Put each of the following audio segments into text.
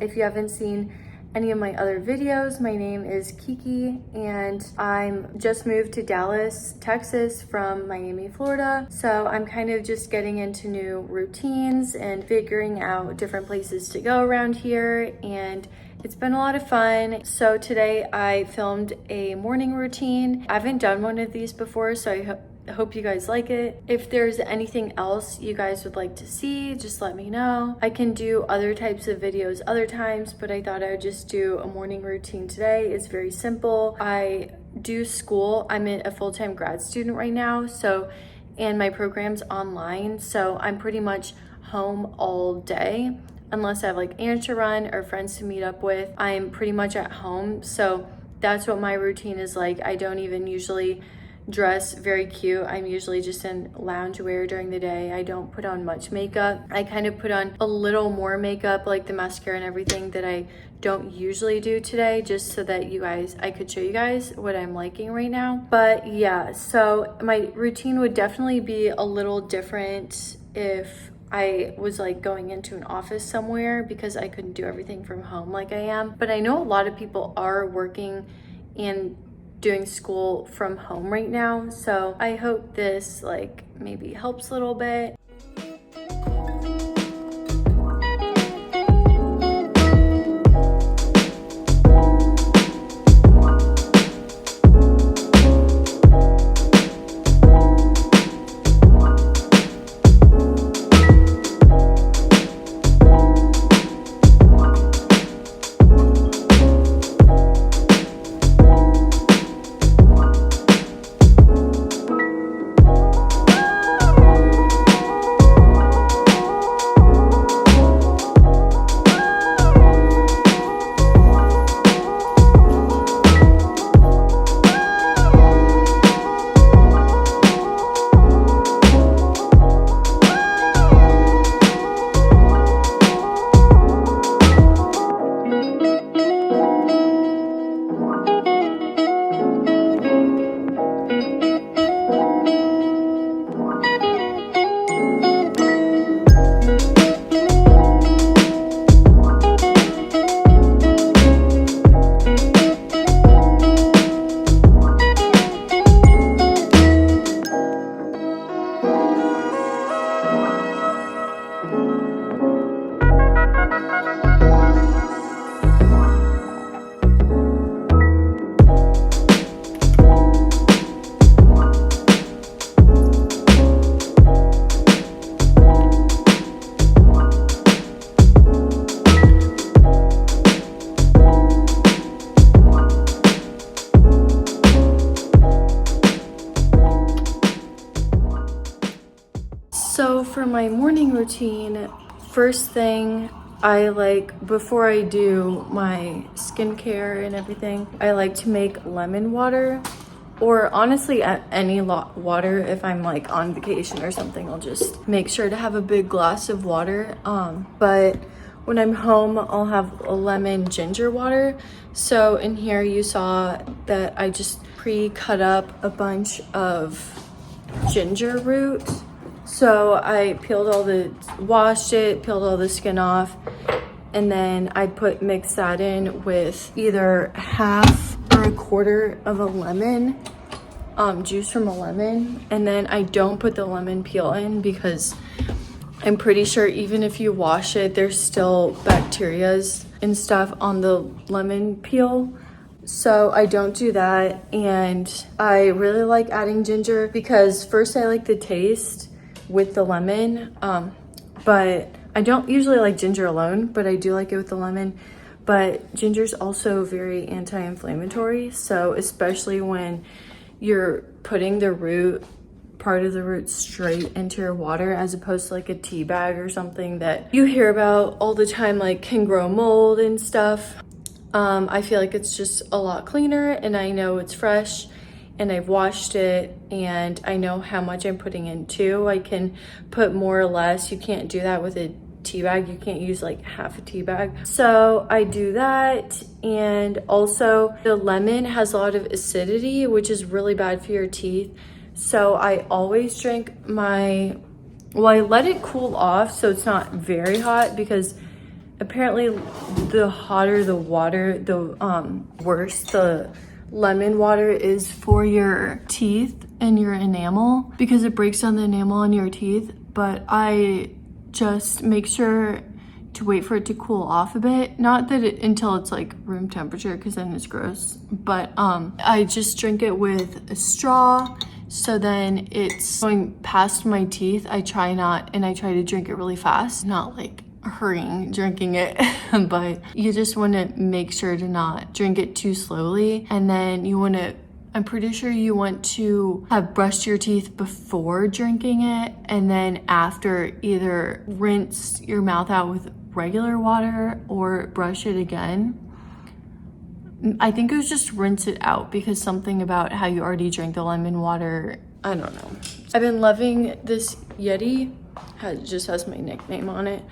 If you haven't seen any of my other videos, my name is Kiki and I'm just moved to Dallas, Texas from Miami, Florida. So I'm kind of just getting into new routines and figuring out different places to go around here, and it's been a lot of fun. So today I filmed a morning routine. I haven't done one of these before, so I hope you guys like it. If there's anything else you guys would like to see, just let me know. I can do other types of videos other times, but I thought I would just do a morning routine today. It's very simple. I do school. I'm a full-time grad student right now, and my program's online, so I'm pretty much home all day. Unless I have like errands to run or friends to meet up with, I'm pretty much at home. So that's what my routine is like. I don't even usually dress very cute. I'm usually just in loungewear during the day. I don't put on much makeup. I kind of put on a little more makeup, like the mascara and everything, that I don't usually do today, just so that I could show you guys what I'm liking right now. But yeah, so my routine would definitely be a little different if I was like going into an office somewhere, because I couldn't do everything from home like I am. But I know a lot of people are working and doing school from home right now, so I hope this like maybe helps a little bit. So for my morning routine, first thing before I do my skincare and everything, I like to make lemon water, or honestly any water. If I'm like on vacation or something, I'll just make sure to have a big glass of water. But when I'm home, I'll have a lemon ginger water. So in here you saw that I just pre-cut up a bunch of ginger root. So I washed it, peeled all the skin off, and then I mix that in with either half or a quarter of a lemon, juice from a lemon. And then I don't put the lemon peel in because I'm pretty sure even if you wash it, there's still bacteria and stuff on the lemon peel. So I don't do that. And I really like adding ginger because first I like the taste with the lemon, but I don't usually like ginger alone, but I do like it with the lemon. But ginger's also very anti-inflammatory, so especially when you're putting part of the root straight into your water, as opposed to like a tea bag or something that you hear about all the time, like can grow mold and stuff. I feel like it's just a lot cleaner, and I know it's fresh and I've washed it and I know how much I'm putting in too. I can put more or less. You can't do that with a tea bag. You can't use like half a tea bag. So I do that. And also the lemon has a lot of acidity, which is really bad for your teeth. So I always drink I let it cool off so it's not very hot, because apparently the hotter the water, the worse the lemon water is for your teeth and your enamel, because it breaks down the enamel on your teeth. But I just make sure to wait for it to cool off a bit. Not that until it's like room temperature, because then it's gross. But I just drink it with a straw. So then it's going past my teeth. I try to drink it really fast, not like hurrying drinking it. But you just want to make sure to not drink it too slowly. And then I'm pretty sure you want to have brushed your teeth before drinking it, and then after either rinse your mouth out with regular water or brush it again. I think it was just rinse it out, because something about how you already drank the lemon water, I don't know. I've been loving this Yeti. It just has my nickname on it.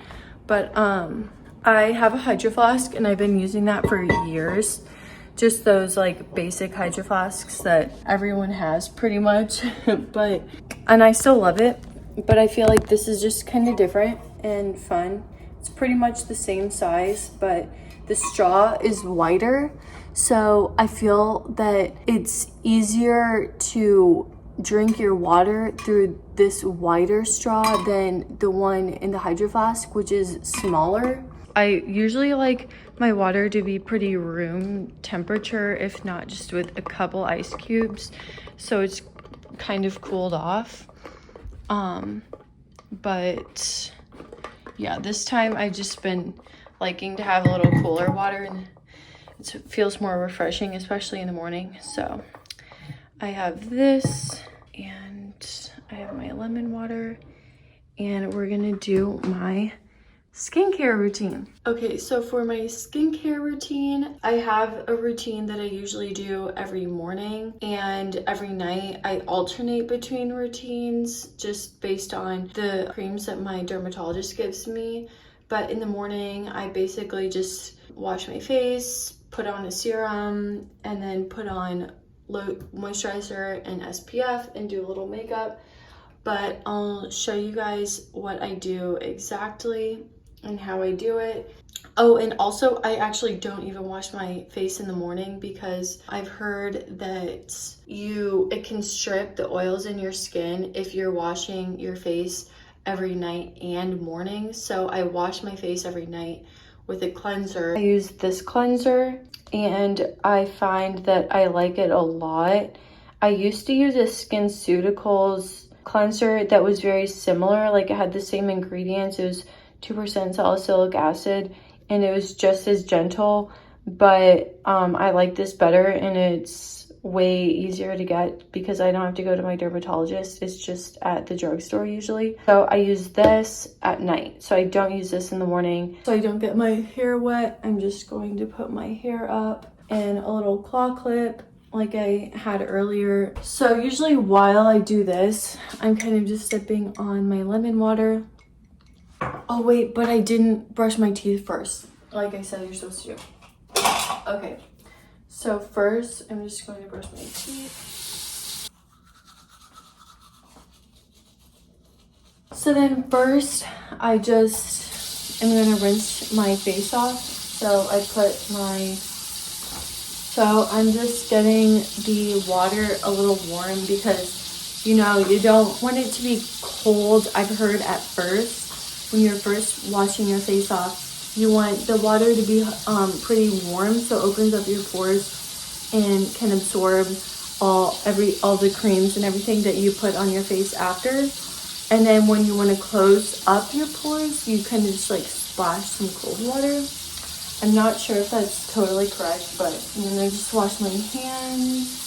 But I have a Hydro Flask, and I've been using that for years. Just those like basic Hydro Flasks that everyone has pretty much. And I still love it, but I feel like this is just kind of different and fun. It's pretty much the same size, but the straw is wider. So I feel that it's easier to drink your water through this wider straw than the one in the Hydro Flask, which is smaller. I usually like my water to be pretty room temperature, if not just with a couple ice cubes, so it's kind of cooled off. But yeah, this time I've just been liking to have a little cooler water, and it feels more refreshing, especially in the morning. So I have this, and I have my lemon water, and we're gonna do my skincare routine. Okay, so for my skincare routine, I have a routine that I usually do every morning and every night. I alternate between routines just based on the creams that my dermatologist gives me. But in the morning, I basically just wash my face, put on a serum, and then put on moisturizer and SPF and do a little makeup. But I'll show you guys what I do exactly and how I do it. Oh, and also I actually don't even wash my face in the morning, because I've heard that it can strip the oils in your skin if you're washing your face every night and morning. So I wash my face every night with a cleanser. I use this cleanser, and I find that I like it a lot. I used to use a SkinCeuticals cleanser that was very similar, like it had the same ingredients. It was 2% salicylic acid, and it was just as gentle, but I like this better, and it's way easier to get because I don't have to go to my dermatologist. It's just at the drugstore usually. So I use this at night, so I don't use this in the morning, so I don't get my hair wet. I'm just going to put my hair up in a little claw clip like I had earlier. So usually while I do this, I'm kind of just sipping on my lemon water. Oh wait, but I didn't brush my teeth first, like I said you're supposed to do. Okay, so first I'm just going to brush my teeth. So then first I just am going to rinse my face off. So I'm just getting the water a little warm, because you don't want it to be cold. I've heard at first, when you're first washing your face off, you want the water to be pretty warm, so it opens up your pores and can absorb all the creams and everything that you put on your face after. And then when you want to close up your pores, you kind of just like splash some cold water. I'm not sure if that's totally correct, but I'm gonna just wash my hands.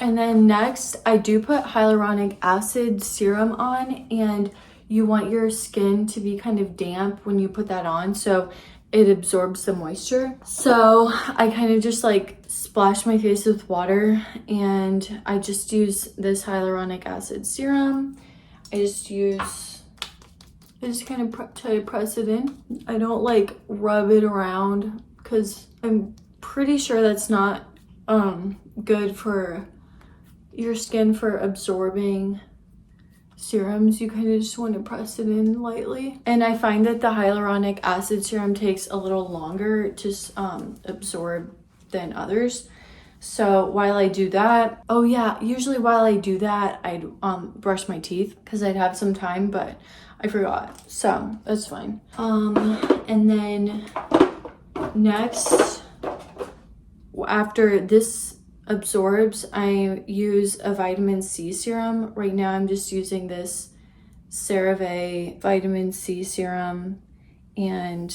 And then next, I do put hyaluronic acid serum on, and you want your skin to be kind of damp when you put that on, so it absorbs the moisture. So I kind of just like splash my face with water, and I just use this hyaluronic acid serum. I just kind of try to press it in. I don't like rub it around, because I'm pretty sure that's not good for your skin for absorbing serums, you kind of just want to press it in lightly. And I find that the hyaluronic acid serum takes a little longer to absorb than others. So while I do that, oh yeah, usually while I do that, I'd brush my teeth because I'd have some time, but I forgot, so that's fine. And then next, after this absorbs, I use a vitamin C serum. Right now I'm just using this Cerave vitamin C serum, and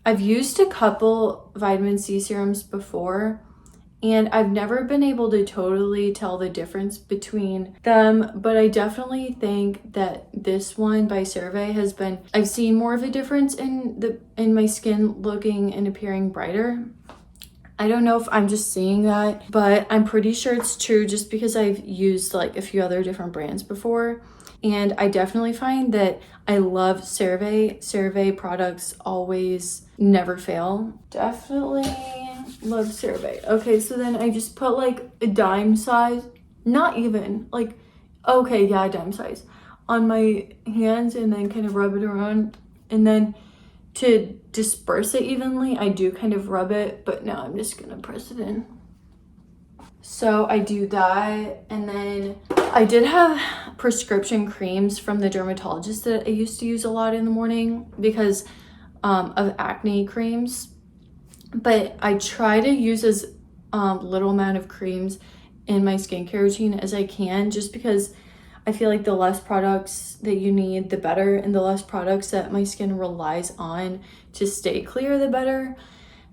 I've used a couple vitamin C serums before, and I've never been able to totally tell the difference between them, but I definitely think that this one by Cerave has been, I've seen more of a difference in my skin looking and appearing brighter. I don't know if I'm just seeing that, but I'm pretty sure it's true just because I've used like a few other different brands before. And I definitely find that I love Cerave. Cerave products always never fail. Definitely love Cerave. Okay, so then I just put like a dime size, not even, like, okay, yeah, a dime size on my hands and then kind of rub it around. And then to disperse it evenly, I do kind of rub it, but now I'm just gonna press it in. So I do that, and then I did have prescription creams from the dermatologist that I used to use a lot in the morning because of acne creams. But I try to use as little amount of creams in my skincare routine as I can, just because I feel like the less products that you need, the better, and the less products that my skin relies on to stay clear, the better.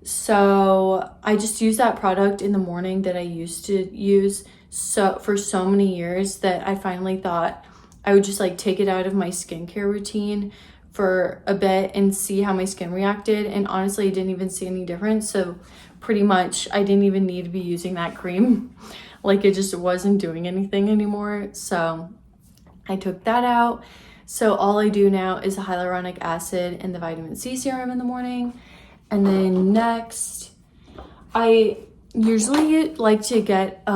So I just use that product in the morning that I used to use for so many years that I finally thought I would just like take it out of my skincare routine for a bit and see how my skin reacted. And honestly, I didn't even see any difference. So pretty much I didn't even need to be using that cream. Like it just wasn't doing anything anymore. So I took that out. So all I do now is the hyaluronic acid and the vitamin C serum in the morning. And then next, I usually like to get a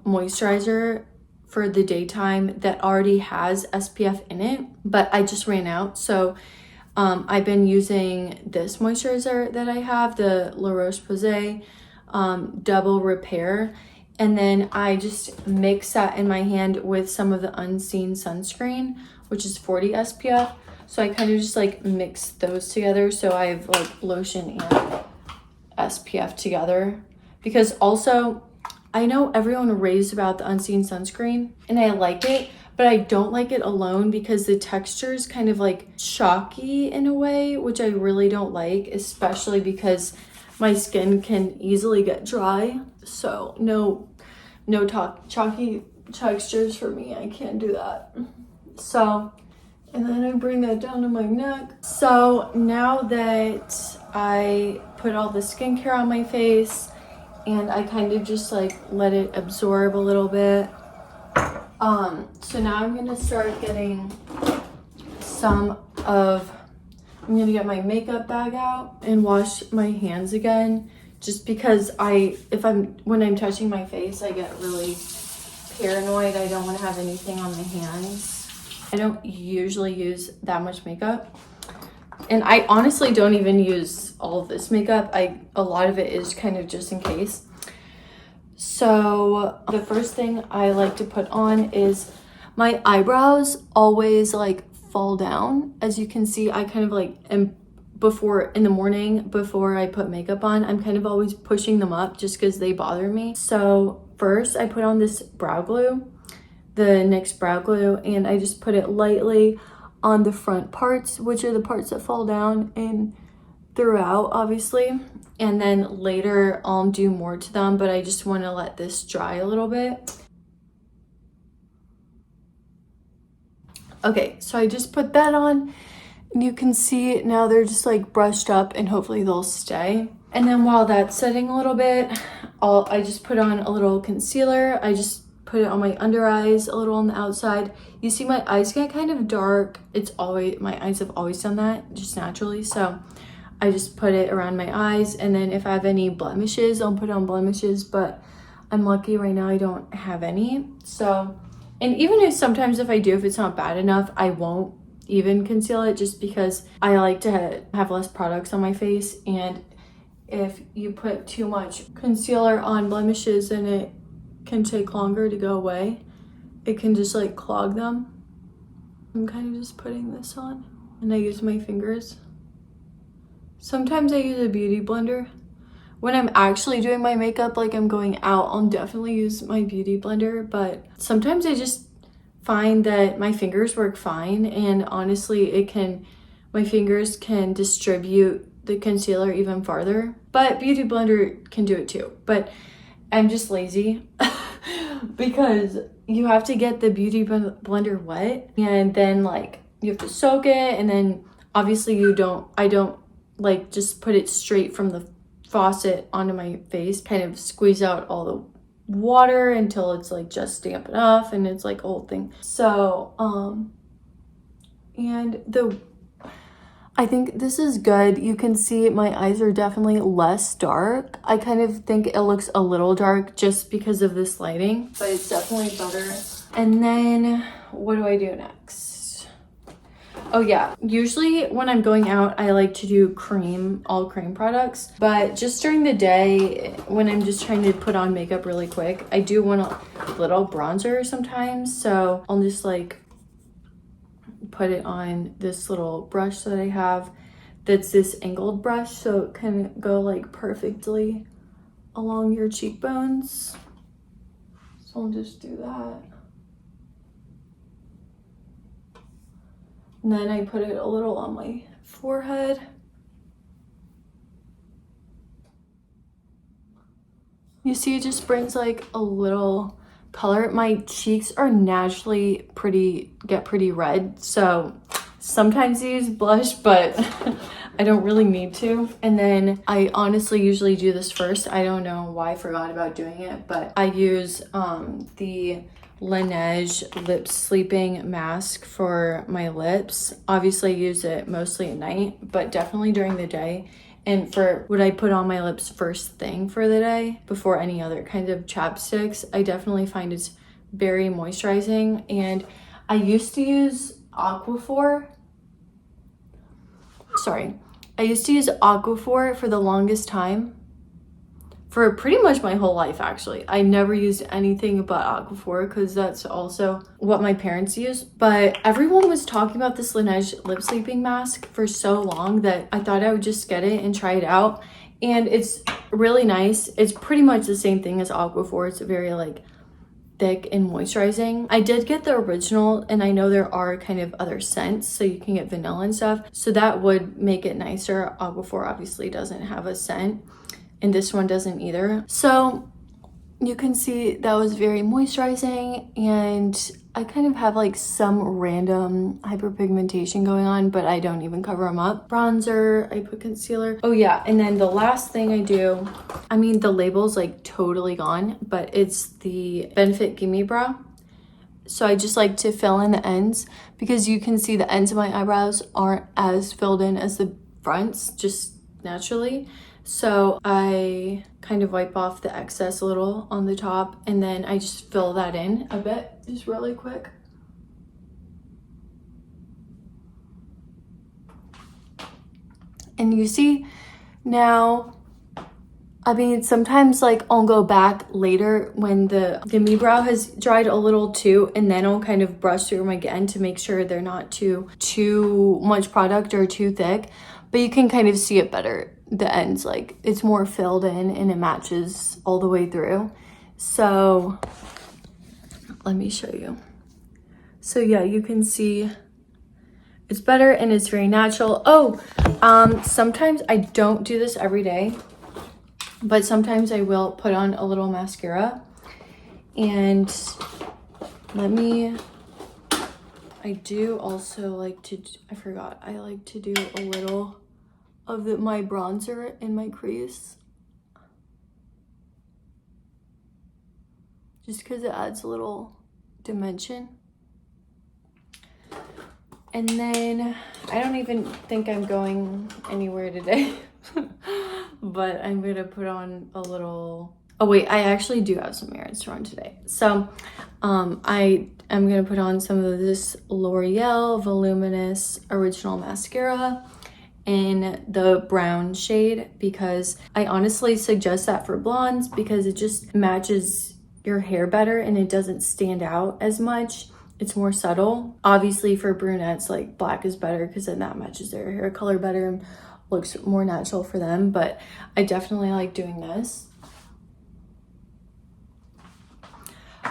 moisturizer for the daytime that already has SPF in it, but I just ran out. So I've been using this moisturizer that I have, the La Roche-Posay Double Repair. And then I just mix that in my hand with some of the Unseen sunscreen, which is 40 SPF. So I kind of just like mix those together. So I have like lotion and SPF together. Because also, I know everyone raves about the Unseen sunscreen and I like it, but I don't like it alone because the texture is kind of like chalky in a way, which I really don't like, especially because my skin can easily get dry. So no chalky textures for me. I can't do that. So, and then I bring that down to my neck. So now that I put all the skincare on my face and I kind of just like let it absorb a little bit. So now I'm gonna start getting I'm gonna get my makeup bag out and wash my hands again, just because when I'm touching my face, I get really paranoid. I don't want to have anything on my hands. I don't usually use that much makeup, and I honestly don't even use all of this makeup. A lot of it is kind of just in case. So the first thing I like to put on is my eyebrows always like fall down. As you can see, I kind of like in the morning before I put makeup on, I'm kind of always pushing them up just because they bother me. So first I put on this brow glue, the NYX brow glue, and I just put it lightly on the front parts, which are the parts that fall down and throughout, obviously. And then later I'll do more to them, but I just want to let this dry a little bit. Okay, so I just put that on, and you can see now they're just like brushed up, and hopefully they'll stay. And then while that's setting a little bit, I just put on a little concealer. I just put it on my under eyes, a little on the outside. You see my eyes get kind of dark. My eyes have always done that just naturally. So I just put it around my eyes, and then if I have any blemishes, I'll put on blemishes, but I'm lucky right now I don't have any. So, And even if sometimes if I do, if it's not bad enough, I won't even conceal it just because I like to have less products on my face. And if you put too much concealer on blemishes and it can take longer to go away, it can just like clog them. I'm kind of just putting this on and I use my fingers. Sometimes I use a beauty blender. When I'm actually doing my makeup, like I'm going out, I'll definitely use my beauty blender, but sometimes I just find that my fingers work fine, and honestly, my fingers can distribute the concealer even farther, but beauty blender can do it too. But I'm just lazy because you have to get the beauty blender wet, and then like you have to soak it, and then obviously I don't like just put it straight from the faucet onto my face, kind of squeeze out all the water until it's like just damp enough, and it's like a whole thing. So I think this is good. You can see my eyes are definitely less dark. I kind of think it looks a little dark just because of this lighting, but it's definitely better. And then what do I do next? Oh yeah, usually when I'm going out, I like to do all cream products, but just during the day when I'm just trying to put on makeup really quick, I do want a little bronzer sometimes. So I'll just like put it on this little brush that I have that's this angled brush, so it can go like perfectly along your cheekbones. So I'll just do that. And then I put it a little on my forehead. You see, it just brings like a little color. My cheeks are naturally get pretty red, so sometimes I use blush, but I don't really need to. And then I honestly usually do this first. I don't know why I forgot about doing it, but I use the Laneige lip sleeping mask for my lips. Obviously I use it mostly at night, but definitely during the day. And for what I put on my lips first thing for the day before any other kind of chapsticks, I definitely find it's very moisturizing. And I used to use Aquaphor for the longest time. For pretty much my whole life, actually. I never used anything but Aquaphor because that's also what my parents use. But everyone was talking about this Laneige lip sleeping mask for so long that I thought I would just get it and try it out. And it's really nice. It's pretty much the same thing as Aquaphor. It's very like thick and moisturizing. I did get the original, and I know there are kind of other scents, so you can get vanilla and stuff. So that would make it nicer. Aquaphor obviously doesn't have a scent, and this one doesn't either. So you can see that was very moisturizing, and I kind of have like some random hyperpigmentation going on, but I don't even cover them up. Bronzer, I put concealer. Oh yeah, and then the last thing I do, I mean the label's like totally gone, but it's the Benefit Gimme Brow. So I just like to fill in the ends because you can see the ends of my eyebrows aren't as filled in as the fronts, just naturally. So I kind of wipe off the excess a little on the top, and then I just fill that in a bit, just really quick. And you see now, I mean, sometimes like I'll go back later when the Gimme Brow has dried a little too, and then I'll kind of brush through them again to make sure they're not too much product or too thick, but you can kind of see it better. The ends, like it's more filled in and it matches all the way through. So let me show you. So yeah, you can see it's better and it's very natural. Sometimes I don't do this every day, but sometimes I will put on a little mascara. And I do also like to, I like to do a little of my bronzer in my crease, just because it adds a little dimension. And then I don't even think I'm going anywhere today, but I'm gonna put on a little, oh wait, I actually do have some errands to run today. So I'm gonna put on some of this L'Oreal Voluminous Original Mascara in the brown shade, because I honestly suggest that for blondes because it just matches your hair better and it doesn't stand out as much. It's more subtle. Obviously for brunettes, like black is better because then that matches their hair color better and looks more natural for them, but I definitely like doing this.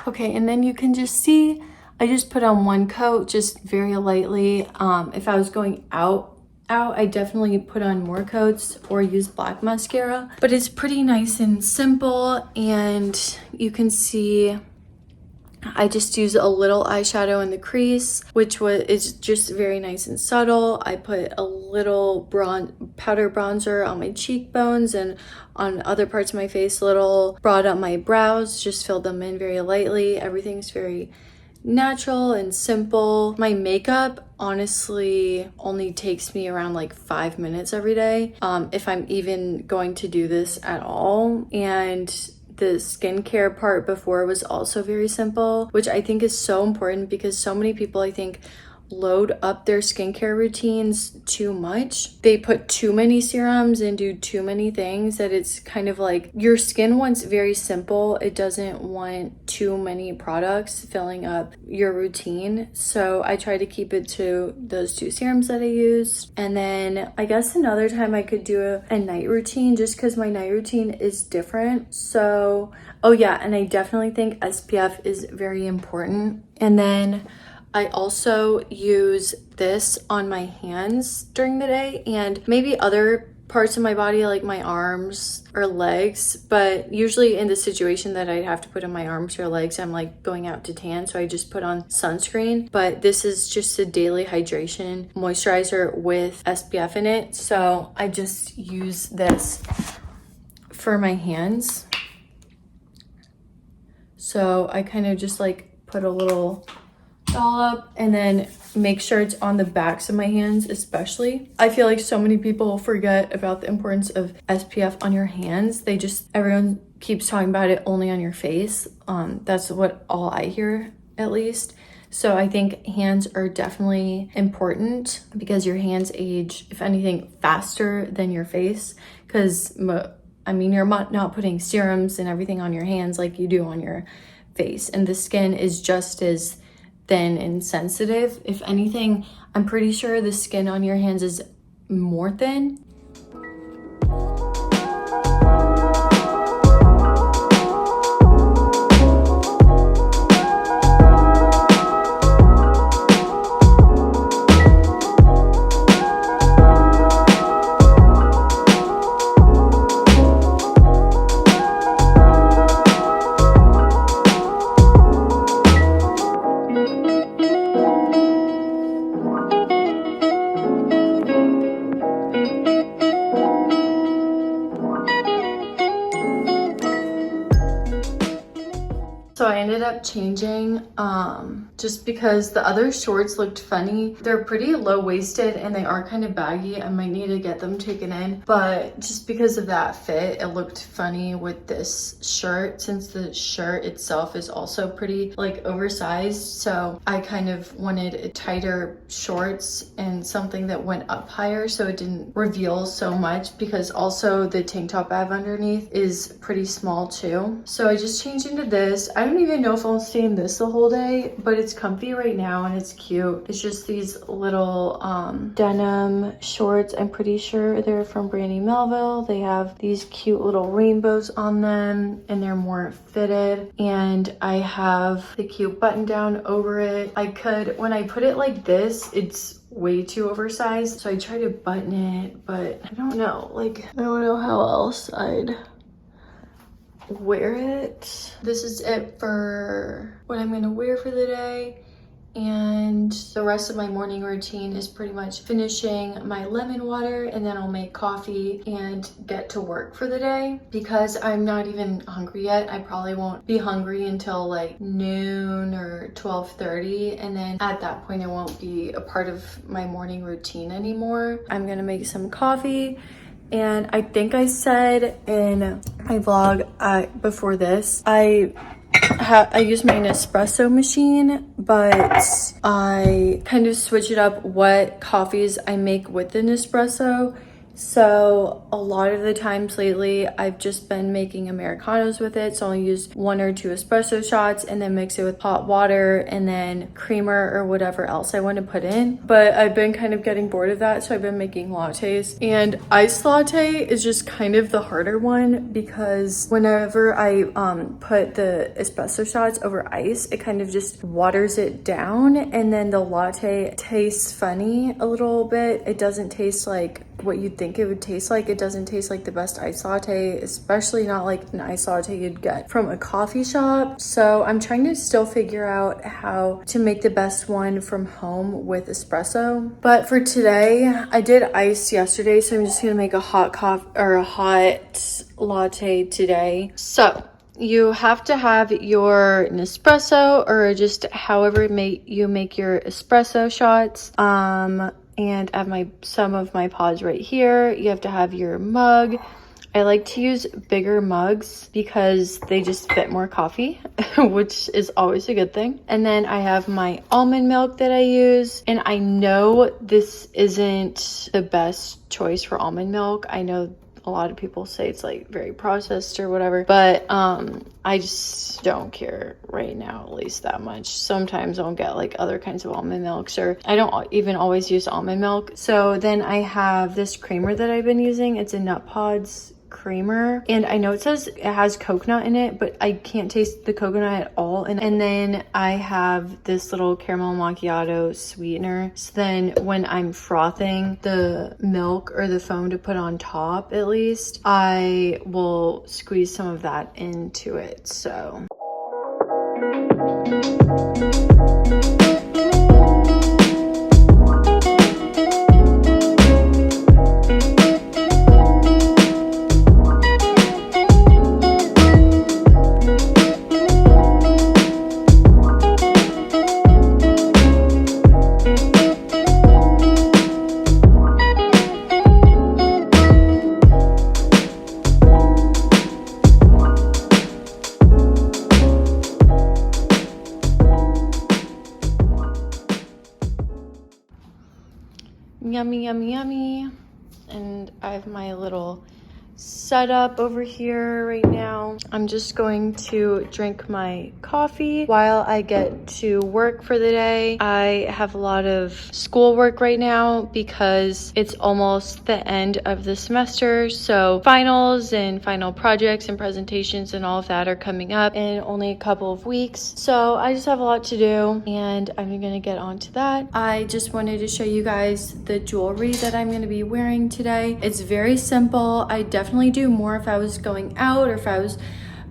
Okay, and then you can just see I just put on one coat just very lightly. If I was going out, I definitely put on more coats or use black mascara, but it's pretty nice and simple. And you can see I just use a little eyeshadow in the crease, which is just very nice and subtle. I put a little powder bronzer on my cheekbones and on other parts of my face, a little. Brought up my brows, just filled them in very lightly. Everything's very natural and simple. My makeup honestly only takes me around like 5 minutes every day, if I'm even going to do this at all. And the skincare part before was also very simple, which I think is so important because so many people, I think, load up their skincare routines too much. They put too many serums and do too many things that it's kind of like your skin wants very simple. It doesn't want too many products filling up your routine. So I try to keep it to those 2 serums that I used. And then I guess another time I could do a night routine just because my night routine is different. So, oh yeah, and I definitely think SPF is very important. And then I also use this on my hands during the day and maybe other parts of my body like my arms or legs, but usually in the situation that I'd have to put on my arms or legs, I'm like going out to tan, so I just put on sunscreen. But this is just a daily hydration moisturizer with SPF in it, so I just use this for my hands. So I kind of just like put a little dollop and then make sure it's on the backs of my hands especially. I feel like so many people forget about the importance of SPF on your hands. Everyone keeps talking about it only on your face. That's what all I hear, at least. So I think hands are definitely important because your hands age, if anything, faster than your face, because I mean, you're not putting serums and everything on your hands like you do on your face, and the skin is just as thin and sensitive. If anything, I'm pretty sure the skin on your hands is more thin. So I ended up changing just because the other shorts looked funny. They're pretty low-waisted and they are kind of baggy. I might need to get them taken in, but just because of that fit, it looked funny with this shirt, since the shirt itself is also pretty like oversized. So I kind of wanted tighter shorts and something that went up higher so it didn't reveal so much, because also the tank top I have underneath is pretty small too. So I just changed into this. I don't even know if I'll stay in this the whole day, but it's comfy right now and it's cute. It's just these little denim shorts. I'm pretty sure they're from Brandy Melville. They have these cute little rainbows on them and they're more fitted, and I have the cute button down over it. When I put it like this, it's way too oversized, so I try to button it, but I don't know, like I don't know how else I'd wear it. This is it for what I'm gonna wear for the day, and the rest of my morning routine is pretty much finishing my lemon water, and then I'll make coffee and get to work for the day. Because I'm not even hungry yet, I probably won't be hungry until like noon or 12:30, and then at that point it won't be a part of my morning routine anymore. I'm gonna make some coffee. And I think I said in my vlog before this, I I use my Nespresso machine, but I kind of switch it up what coffees I make with the Nespresso. So a lot of the times lately, I've just been making Americanos with it. So I'll use 1 or 2 espresso shots and then mix it with hot water and then creamer or whatever else I want to put in. But I've been kind of getting bored of that. So I've been making lattes, and iced latte is just kind of the harder one because whenever I put the espresso shots over ice, it kind of just waters it down, and then the latte tastes funny a little bit. It doesn't taste like what you'd think it would taste like. It doesn't taste like the best iced latte, especially not like an iced latte you'd get from a coffee shop. So I'm trying to still figure out how to make the best one from home with espresso. But for today, I did ice yesterday, so I'm just gonna make a hot coffee or a hot latte today. So you have to have your Nespresso or just however you make your espresso shots. And I have some of my pods right here. You have to have your mug. I like to use bigger mugs because they just fit more coffee, which is always a good thing. And then I have my almond milk that I use. And I know this isn't the best choice for almond milk. I know a lot of people say it's like very processed or whatever, but I just don't care right now, at least that much. Sometimes I'll get like other kinds of almond milks, or I don't even always use almond milk. So then I have this creamer that I've been using. It's a Nut Pods creamer, and I know it says it has coconut in it, but I can't taste the coconut at all. And then I have this little caramel macchiato sweetener, so then when I'm frothing the milk or the foam to put on top, at least I will squeeze some of that into it. So yummy, yummy, yummy. And I have my little setup over here right now. I'm just going to drink my coffee while I get to work for the day. I have a lot of schoolwork right now because it's almost the end of the semester. So finals and final projects and presentations and all of that are coming up in only a couple of weeks. So I just have a lot to do, and I'm gonna get on to that. I just wanted to show you guys the jewelry that I'm gonna be wearing today. It's very simple. I definitely do more if I was going out, or if I was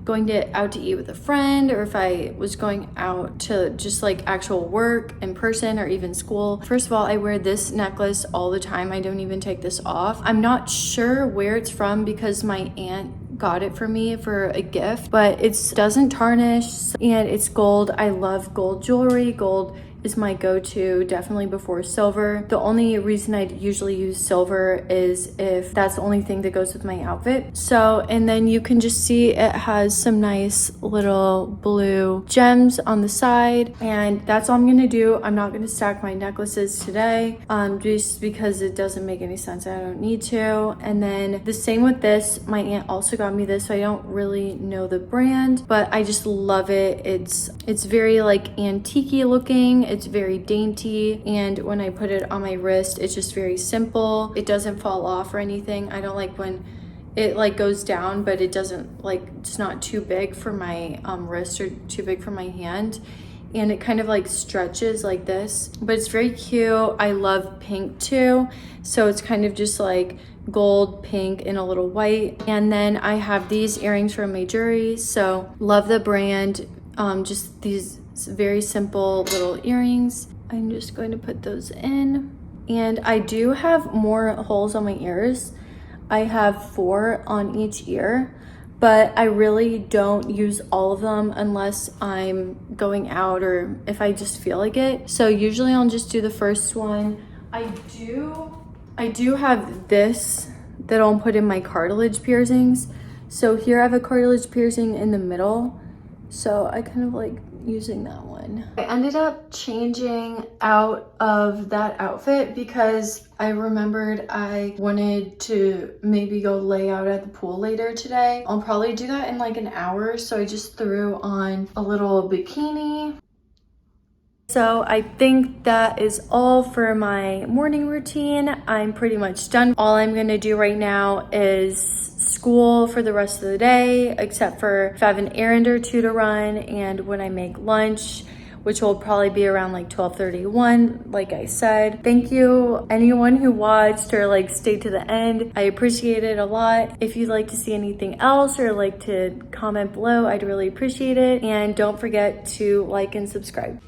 going out to eat with a friend, or if I was going out to just like actual work in person or even school. First of all, I wear this necklace all the time. I don't even take this off. I'm not sure where it's from because my aunt got it for me for a gift, but it doesn't tarnish and it's gold. I love gold jewelry. Gold is my go-to, definitely before silver. The only reason I usually use silver is if that's the only thing that goes with my outfit. So, and then you can just see it has some nice little blue gems on the side, and that's all I'm gonna do. I'm not gonna stack my necklaces today, just because it doesn't make any sense. I don't need to. And then the same with this. My aunt also got me this, so I don't really know the brand, but I just love it. It's very like antique-y looking. It's very dainty, and when I put it on my wrist, it's just very simple. It doesn't fall off or anything. I don't like when it like goes down, but it doesn't like, it's not too big for my wrist or too big for my hand, and it kind of like stretches like this, but it's very cute. I love pink too, so it's kind of just like gold, pink, and a little white. And then I have these earrings from my jewelry, so love the brand. Just these very simple little earrings. I'm just going to put those in, and I do have more holes on my ears. I have 4 on each ear, but I really don't use all of them unless I'm going out or if I just feel like it. So usually I'll just do the first one. I do have this that I'll put in my cartilage piercings. So here I have a cartilage piercing in the middle, So I kind of like using that one. I ended up changing out of that outfit because I remembered I wanted to maybe go lay out at the pool later today. I'll probably do that in like an hour. So I just threw on a little bikini. So I think that is all for my morning routine. I'm pretty much done. All I'm gonna do right now is school for the rest of the day, except for if I have an errand or two to run and when I make lunch, which will probably be around like 12:31, like I said. Thank you anyone who watched or like stayed to the end. I appreciate it a lot. If you'd like to see anything else or like to comment below, I'd really appreciate it. And don't forget to like and subscribe.